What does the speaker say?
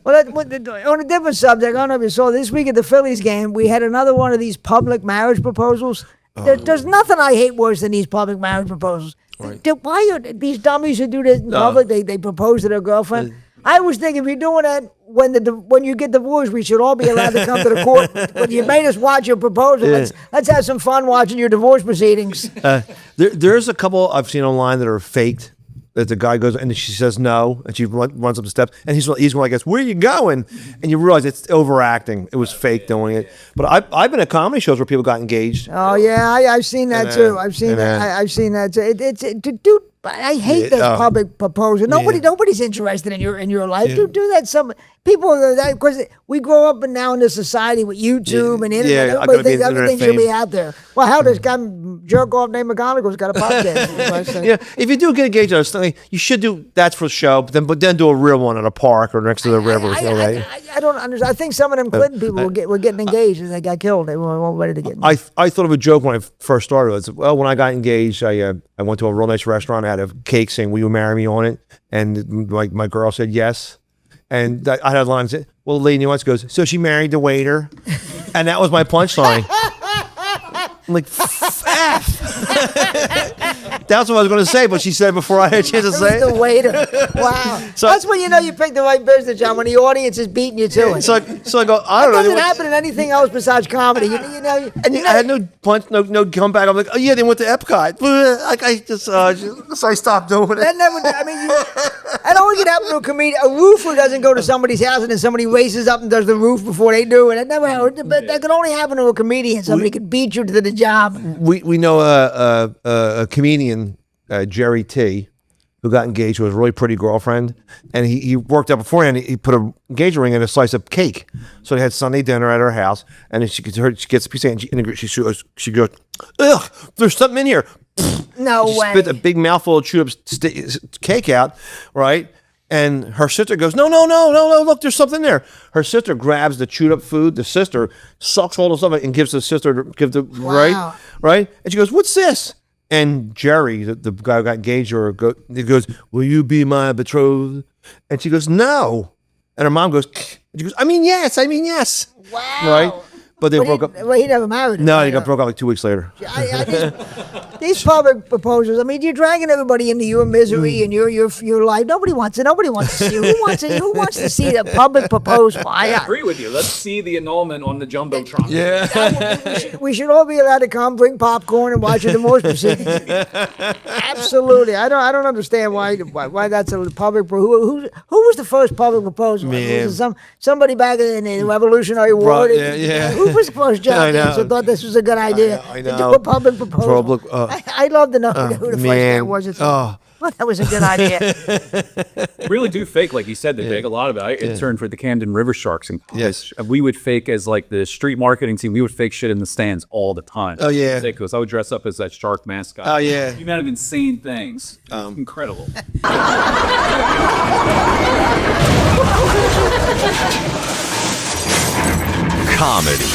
Well, on a different subject, I don't know if you saw this week at the Phillies game, we had another one of these public marriage proposals. There's nothing I hate worse than these public marriage proposals. Right. Why are these dummies who do this in public? They propose to their girlfriend. I was thinking, if you're doing that when you get divorced, we should all be allowed to come to the court. But you made us watch your proposal. Let's have some fun watching your divorce proceedings. There's a couple I've seen online that are faked. That the guy goes and she says no, and she runs up the steps, and he's going like this. Where are you going? And you realize it's overacting. It was fake doing it. But I've been at comedy shows where people got engaged. Oh yeah, I've seen that too. I've seen that too. Dude, I hate this public proposal. Nobody's interested in your life. Yeah. Do that. Some people, because we grow up now in this society with YouTube and internet. Everybody thinks everything should be out there. Well, how does guy jerk off named McGonigal's got a podcast? Yeah, if you do get engaged on something, you should do that's for show, but then do a real one at a park or next to the river. I don't understand. I think some of them Clinton people were getting engaged and they got killed. They weren't ready to get engaged. I thought of a joke when I first started. I said, well, when I got engaged, I went to a real nice restaurant. I had a cake saying, will you marry me on it? And my girl said yes. And I had a line that said, well, the lady once goes, so she married the waiter? And that was my punchline. I'm like, F. That's what I was going to say, but she said it before I had a chance to say it. The waiter. Wow. So, that's when you know you picked the right business, John, when the audience is beating you to it. So I go, I don't know. It doesn't happen in anything else besides comedy. I had no punch, no comeback. I'm like, oh yeah, they went to Epcot. So I stopped doing it. That never, I don't get happen to a comedian. A roofer doesn't go to somebody's house and then somebody races up and does the roof before they do it. That could only happen to a comedian. Somebody could beat you to the job. We know a comedian, Jerry T, who got engaged with a really pretty girlfriend, and he worked out beforehand. He put an engagement ring in a slice of cake, so they had Sunday dinner at her house. And then she gets a piece of cake, and she goes, ugh, there's something in here. No she way. Spit a big mouthful of chewed up cake out, right? And her sister goes, no, look, there's something there. Her sister grabs the chewed up food. The sister sucks all the stuff and gives the sister, wow. right? And she goes, what's this? And Jerry, the guy who got engaged, he goes, will you be my betrothed? And she goes, no. And her mom goes, and she goes, I mean, yes. Wow. Right? But they broke up. Well, he never married her. No, he got broke up like 2 weeks later. These public proposals, you're dragging everybody into your misery and your life. Nobody wants it. Nobody wants to see it. Who wants to see the public proposal? I agree with you. Let's see the annulment on the Jumbotron. Yeah. We should all be allowed to come, bring popcorn, and watch a divorce proceedings. Absolutely. I don't understand why that's a public. Who was the first public proposal? Man. Was it somebody back in the Revolutionary War? Yeah. Who was the first John who thought this was a good idea? I know. To do a public proposal. I'd love to know who the first guy was. Well, that was a good idea. Really do fake, like you said, they fake a lot about it. It turned for the Camden River Sharks. And yes. We would fake as like the street marketing team. We would fake shit in the stands all the time. Oh, yeah. Ridiculous. I would dress up as that shark mascot. Oh, yeah. The amount of insane things. Incredible. Comedy.